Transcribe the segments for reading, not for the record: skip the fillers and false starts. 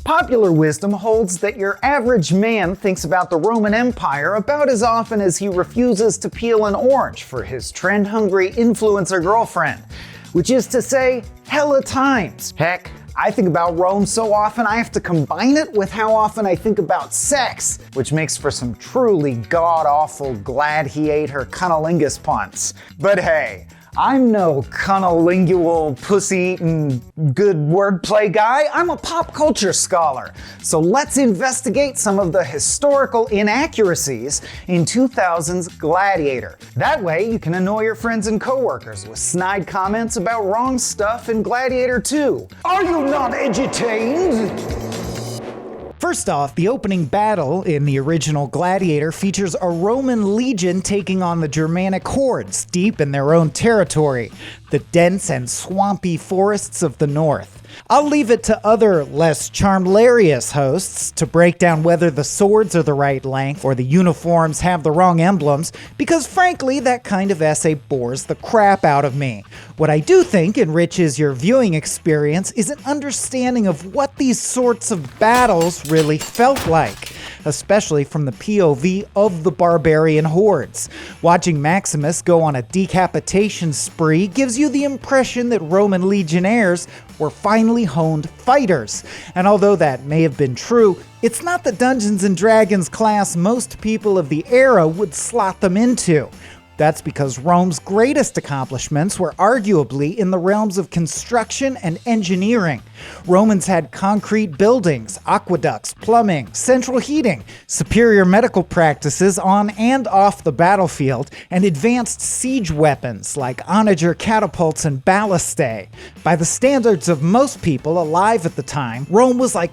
Popular wisdom holds that your average man thinks about the Roman Empire about as often as he refuses to peel an orange for his trend-hungry influencer girlfriend. Which is to say, hella times. Heck, I think about Rome so often I have to combine it with how often I think about sex, which makes for some truly god-awful gladiator cunnilingus puns. But hey, I'm no cunnilingual, pussy-eating, good wordplay guy. I'm a pop culture scholar. So let's investigate some of the historical inaccuracies in 2000's Gladiator. That way you can annoy your friends and coworkers with snide comments about wrong stuff in Gladiator II. Are you not edutained? First off, the opening battle in the original Gladiator features a Roman legion taking on the Germanic hordes deep in their own territory, the dense and swampy forests of the north. I'll leave it to other, less charmlarious hosts to break down whether the swords are the right length or the uniforms have the wrong emblems, because frankly, that kind of essay bores the crap out of me. What I do think enriches your viewing experience is an understanding of what these sorts of battles really felt like, especially from the POV of the barbarian hordes. Watching Maximus go on a decapitation spree gives you the impression that Roman legionnaires were finely honed fighters. And although that may have been true, it's not the Dungeons & Dragons class most people of the era would slot them into. That's because Rome's greatest accomplishments were arguably in the realms of construction and engineering. Romans had concrete buildings, aqueducts, plumbing, central heating, superior medical practices on and off the battlefield, and advanced siege weapons like onager catapults and ballistae. By the standards of most people alive at the time, Rome was like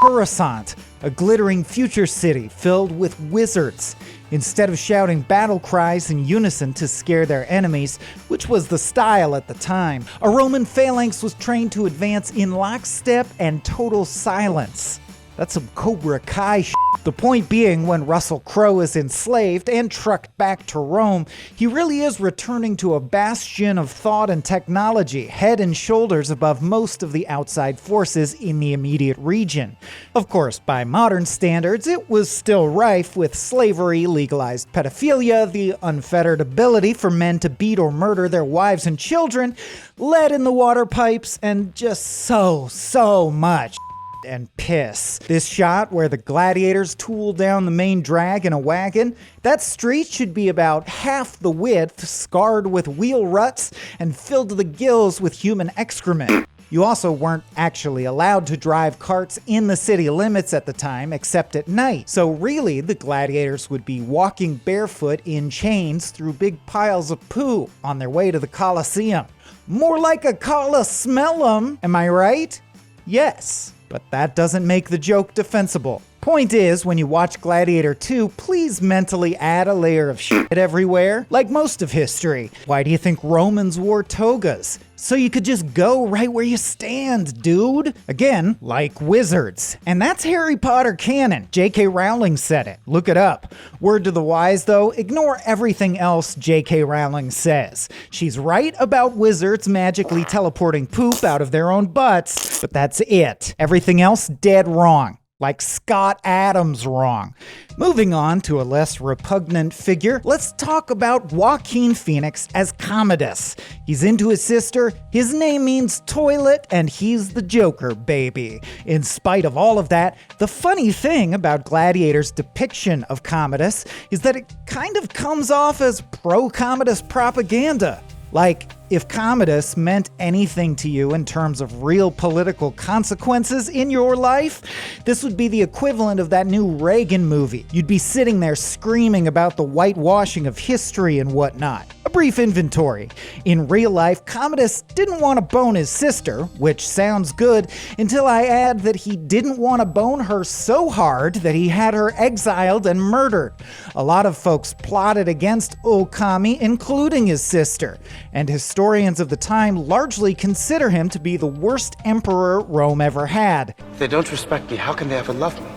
Coruscant, a glittering future city filled with wizards. Instead of shouting battle cries in unison to scare their enemies, which was the style at the time, a Roman phalanx was trained to advance in lockstep and total silence. That's some Cobra Kai shit. The point being, when Russell Crowe is enslaved and trucked back to Rome, he really is returning to a bastion of thought and technology, head and shoulders above most of the outside forces in the immediate region. Of course, by modern standards, it was still rife with slavery, legalized pedophilia, the unfettered ability for men to beat or murder their wives and children, lead in the water pipes, and just so much and piss. This shot where the gladiators tool down the main drag in a wagon, that street should be about half the width, scarred with wheel ruts, and filled to the gills with human excrement. You also weren't actually allowed to drive carts in the city limits at the time, except at night. So really, the gladiators would be walking barefoot in chains through big piles of poo on their way to the Colosseum. More like a Colosmellum, am I right? Yes. But that doesn't make the joke defensible. Point is, when you watch Gladiator II, please mentally add a layer of shit everywhere, like most of history. Why do you think Romans wore togas? So you could just go right where you stand, dude. Again, like wizards. And that's Harry Potter canon. J.K. Rowling said it. Look it up. Word to the wise, though, ignore everything else J.K. Rowling says. She's right about wizards magically teleporting poop out of their own butts, but that's it. Everything else, dead wrong. Like Scott Adams wrong. Moving on to a less repugnant figure, let's talk about Joaquin Phoenix as Commodus. He's into his sister, his name means toilet, and he's the Joker, baby. In spite of all of that, the funny thing about Gladiator's depiction of Commodus is that it kind of comes off as pro-Commodus propaganda. Like, if Commodus meant anything to you in terms of real political consequences in your life, this would be the equivalent of that new Reagan movie. You'd be sitting there screaming about the whitewashing of history and whatnot. A brief inventory. In real life, Commodus didn't want to bone his sister, which sounds good, until I add that he didn't want to bone her so hard that he had her exiled and murdered. A lot of folks plotted against old Commie, including his sister, and historians of the time largely consider him to be the worst emperor Rome ever had. If they don't respect me, how can they ever love me?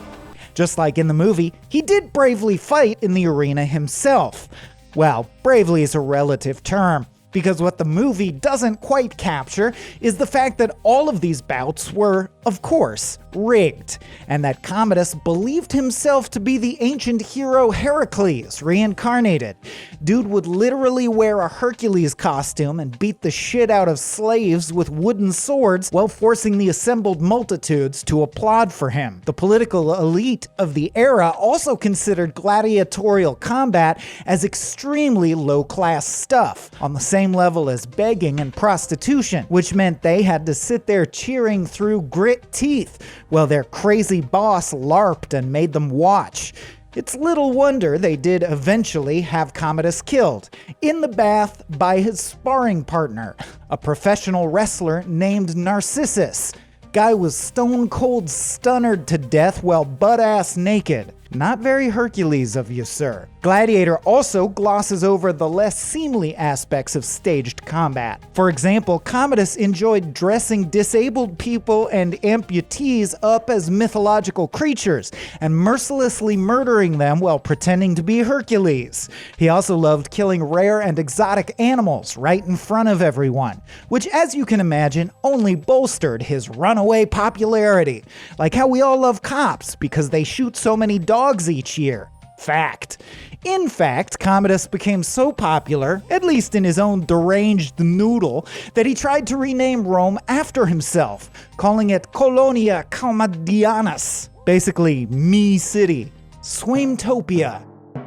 Just like in the movie, he did bravely fight in the arena himself. Well, bravely is a relative term. Because what the movie doesn't quite capture is the fact that all of these bouts were, of course, rigged, and that Commodus believed himself to be the ancient hero Heracles reincarnated. Dude would literally wear a Hercules costume and beat the shit out of slaves with wooden swords while forcing the assembled multitudes to applaud for him. The political elite of the era also considered gladiatorial combat as extremely low-class stuff, on the same level as begging and prostitution, which meant they had to sit there cheering through grit teeth while their crazy boss LARPed and made them watch. It's little wonder they did eventually have Commodus killed, in the bath by his sparring partner, a professional wrestler named Narcissus. Guy was stone cold stunnered to death while butt-ass naked. Not very Hercules of you, sir. Gladiator also glosses over the less seemly aspects of staged combat. For example, Commodus enjoyed dressing disabled people and amputees up as mythological creatures and mercilessly murdering them while pretending to be Hercules. He also loved killing rare and exotic animals right in front of everyone, which, as you can imagine, only bolstered his runaway popularity. Like how we all love cops because they shoot so many dogs each year. Fact. In fact, Commodus became so popular, at least in his own deranged noodle, that he tried to rename Rome after himself, calling it Colonia Commodianus, basically me city, Swaimtopia.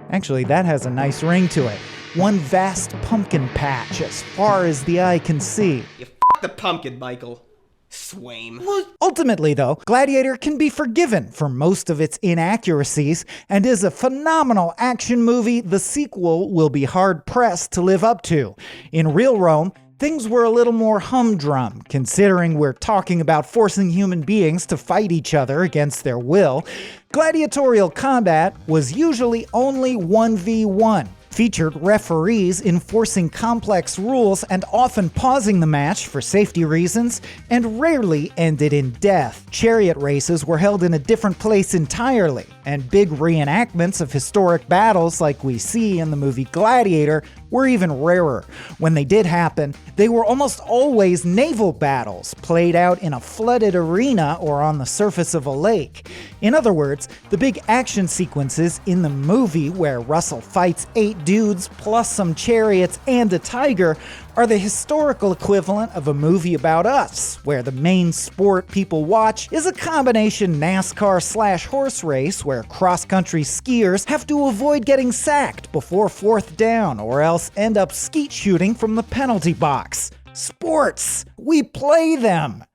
Actually, that has a nice ring to it. One vast pumpkin patch as far as the eye can see. You the pumpkin, Michael. Swaim. Ultimately, though, Gladiator can be forgiven for most of its inaccuracies and is a phenomenal action movie the sequel will be hard-pressed to live up to. In real Rome, things were a little more humdrum, considering we're talking about forcing human beings to fight each other against their will. Gladiatorial combat was usually only 1v1. Featured referees enforcing complex rules and often pausing the match for safety reasons, and rarely ended in death. Chariot races were held in a different place entirely, and big reenactments of historic battles like we see in the movie Gladiator were even rarer. When they did happen, they were almost always naval battles, played out in a flooded arena or on the surface of a lake. In other words, the big action sequences in the movie where Russell fights 8 dudes plus some chariots and a tiger are the historical equivalent of a movie about us, where the main sport people watch is a combination NASCAR/horse race where cross-country skiers have to avoid getting sacked before 4th down or else end up skeet shooting from the penalty box. Sports! We play them!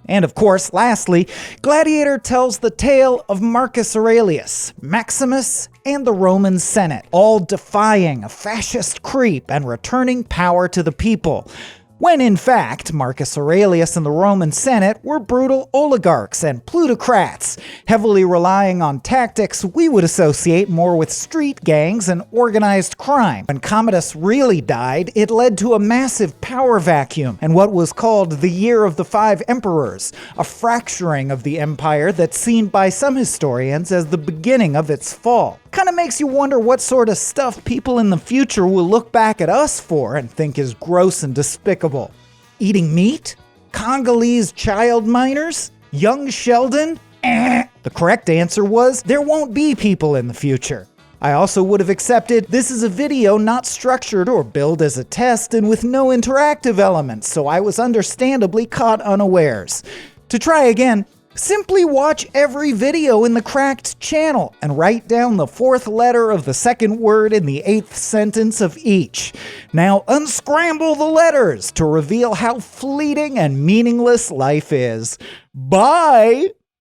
And of course, lastly, Gladiator tells the tale of Marcus Aurelius, Maximus, and the Roman Senate, all defying a fascist creep and returning power to the people. When in fact, Marcus Aurelius and the Roman Senate were brutal oligarchs and plutocrats, heavily relying on tactics we would associate more with street gangs and organized crime. When Commodus really died, it led to a massive power vacuum and what was called the Year of the Five Emperors, a fracturing of the empire that's seen by some historians as the beginning of its fall. Kinda makes you wonder what sort of stuff people in the future will look back at us for and think is gross and despicable. Eating meat? Congolese child minors? Young Sheldon? The correct answer was, there won't be people in the future. I also would have accepted this is a video not structured or billed as a test and with no interactive elements, so I was understandably caught unawares. To try again, simply watch every video in the Cracked channel and write down the 4th letter of the second word in the 8th sentence of each. Now unscramble the letters to reveal how fleeting and meaningless life is. Bye!